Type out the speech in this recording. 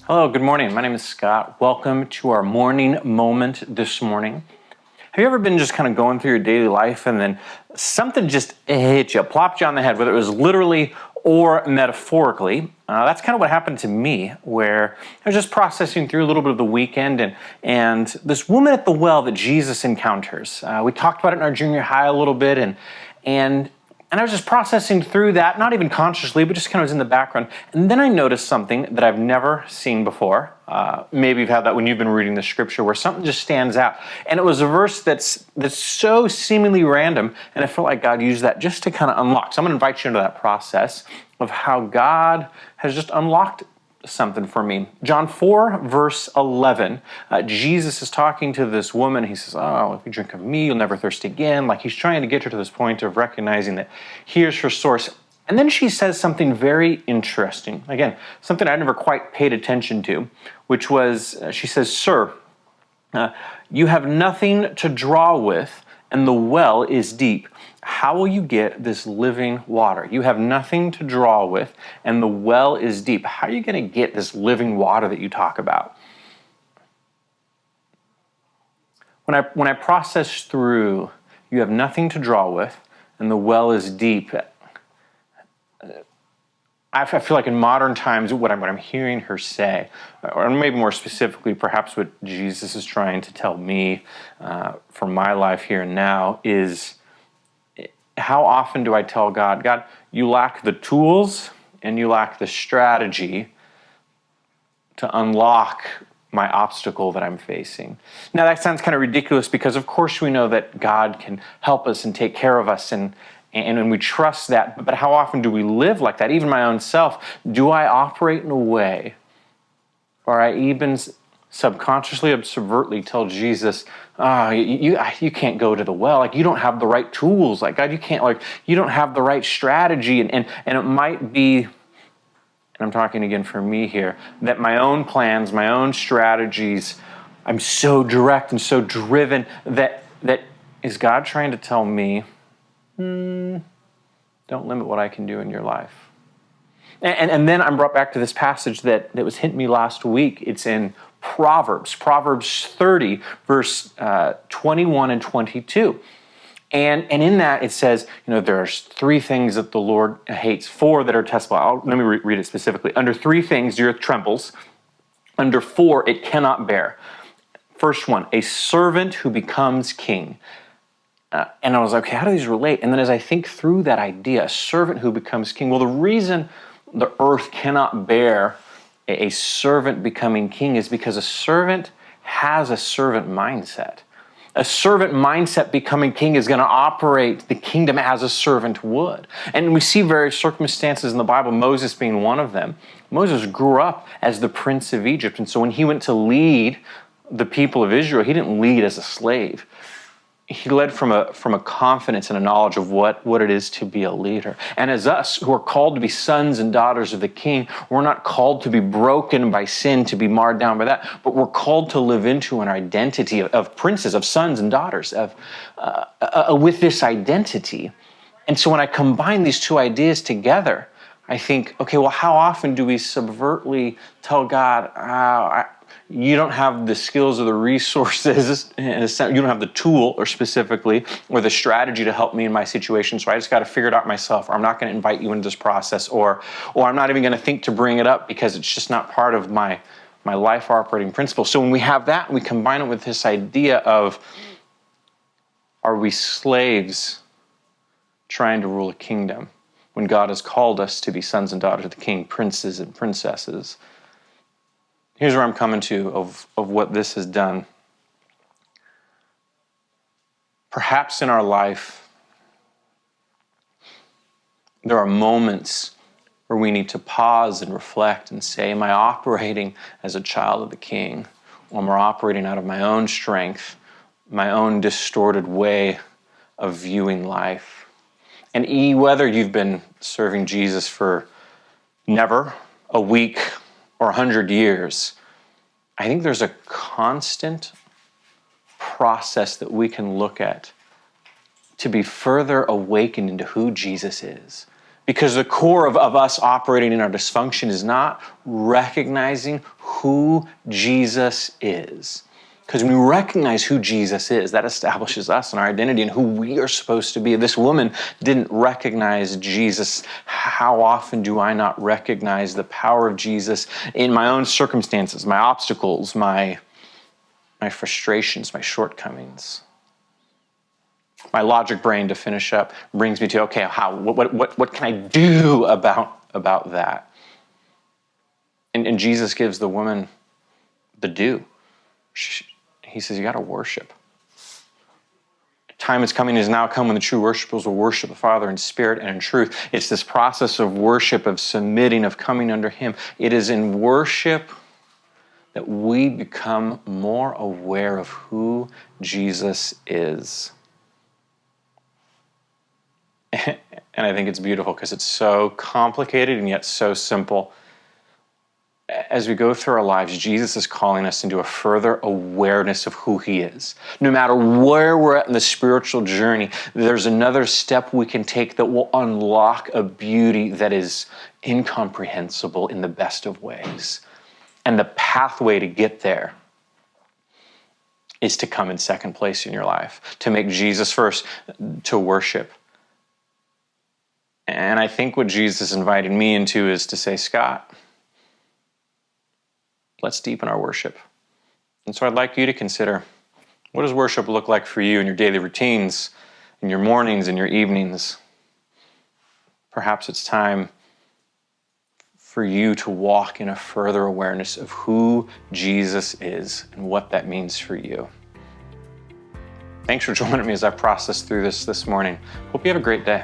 Hello, good morning. My name is Scott. Welcome to our morning moment this morning. Have you ever been just kind of going through your daily life and then something just hit you, plopped you on the head, whether it was literally or metaphorically? That's kind of what happened to me, where I was just processing through a little bit of the weekend and this woman at the well that Jesus encounters. We talked about it in our junior high a little bit, and I was just processing through that, not even consciously, but just kind of was in the background. And then I noticed something that I've never seen before. Maybe you've had that when you've been reading the scripture, where something just stands out. And it was a verse that's so seemingly random, and I felt like God used that just to kind of unlock. So I'm going to invite you into that process of how God has just unlocked something for me. John 4, verse 11, Jesus is talking to this woman. He says, "Oh, if you drink of me, you'll never thirst again." Like he's trying to get her to this point of recognizing that here's her source. And then she says something very interesting. Again, something I never quite paid attention to, which was, she says, "Sir, you have nothing to draw with, and the well is deep. How will you get this living water? You have nothing to draw with, and the well is deep. How are you going to get this living water that you talk about?" When I process through, "You have nothing to draw with, and the well is deep," I feel like in modern times, what I'm hearing her say, or maybe more specifically, perhaps what Jesus is trying to tell me for my life here and now, is how often do I tell God, "God, you lack the tools and you lack the strategy to unlock my obstacle that I'm facing." Now that sounds kind of ridiculous, because of course we know that God can help us and take care of us, and we trust that. But how often do we live like that? Even my own self, do I operate in a way, or I even subconsciously, subvertly tell Jesus, you can't go to the well. Like, you don't have the right tools. Like, God, you don't have the right strategy. And it might be, and I'm talking again for me here, that my own plans, my own strategies, I'm so direct and so driven that is God trying to tell me, don't limit what I can do in your life. And then I'm brought back to this passage that was hitting me last week. It's in Proverbs 30, verse 21 and 22. And in that it says, there's 3 things that the Lord hates, 4 that are detestable. Let me read it specifically. "Under 3 things the earth trembles. Under 4 it cannot bear." First one, a servant who becomes king. And I was like, okay, how do these relate? And then as I think through that idea, a servant who becomes king, well, the reason the earth cannot bear a servant becoming king is because a servant has a servant mindset. A servant mindset becoming king is going to operate the kingdom as a servant would. And we see various circumstances in the Bible, Moses being one of them. Moses grew up as the prince of Egypt. And so when he went to lead the people of Israel, he didn't lead as a slave. He led from a confidence and a knowledge of what it is to be a leader. And as us, who are called to be sons and daughters of the King, we're not called to be broken by sin, to be marred down by that, but we're called to live into an identity of princes, of sons and daughters, with this identity. And so when I combine these 2 ideas together, I think, okay, well, how often do we subvertly tell God, you don't have the skills or the resources, you don't have the tool, or specifically, or the strategy to help me in my situation, so I just got to figure it out myself, or I'm not going to invite you into this process, or I'm not even going to think to bring it up because it's just not part of my life operating principle. So when we have that, and we combine it with this idea of, are we slaves trying to rule a kingdom when God has called us to be sons and daughters of the King, princes and princesses? Here's where I'm coming to of what this has done. Perhaps in our life, there are moments where we need to pause and reflect and say, am I operating as a child of the King? Or am I operating out of my own strength, my own distorted way of viewing life? And whether you've been serving Jesus for never, a week, or 100 years, I think there's a constant process that we can look at to be further awakened into who Jesus is Because the core of us operating in our dysfunction is not recognizing who Jesus is. Because when we recognize who Jesus is, that establishes us and our identity and who we are supposed to be. This woman didn't recognize Jesus. How often do I not recognize the power of Jesus in my own circumstances, my obstacles, my frustrations, my shortcomings? My logic brain, to finish up, brings me to, okay, what can I do about that? And Jesus gives the woman the do. He says, you got to worship. Time is coming, is now come, when the true worshipers will worship the Father in spirit and in truth. It's this process of worship, of submitting, of coming under Him. It is in worship that we become more aware of who Jesus is. And I think it's beautiful because it's so complicated and yet so simple. As we go through our lives, Jesus is calling us into a further awareness of who He is. No matter where we're at in the spiritual journey, there's another step we can take that will unlock a beauty that is incomprehensible in the best of ways. And the pathway to get there is to come in second place in your life, to make Jesus first, to worship. And I think what Jesus invited me into is to say, Scott, let's deepen our worship. And so I'd like you to consider, what does worship look like for you in your daily routines, in your mornings, in your evenings? Perhaps it's time for you to walk in a further awareness of who Jesus is and what that means for you. Thanks for joining me as I process through this morning. Hope you have a great day.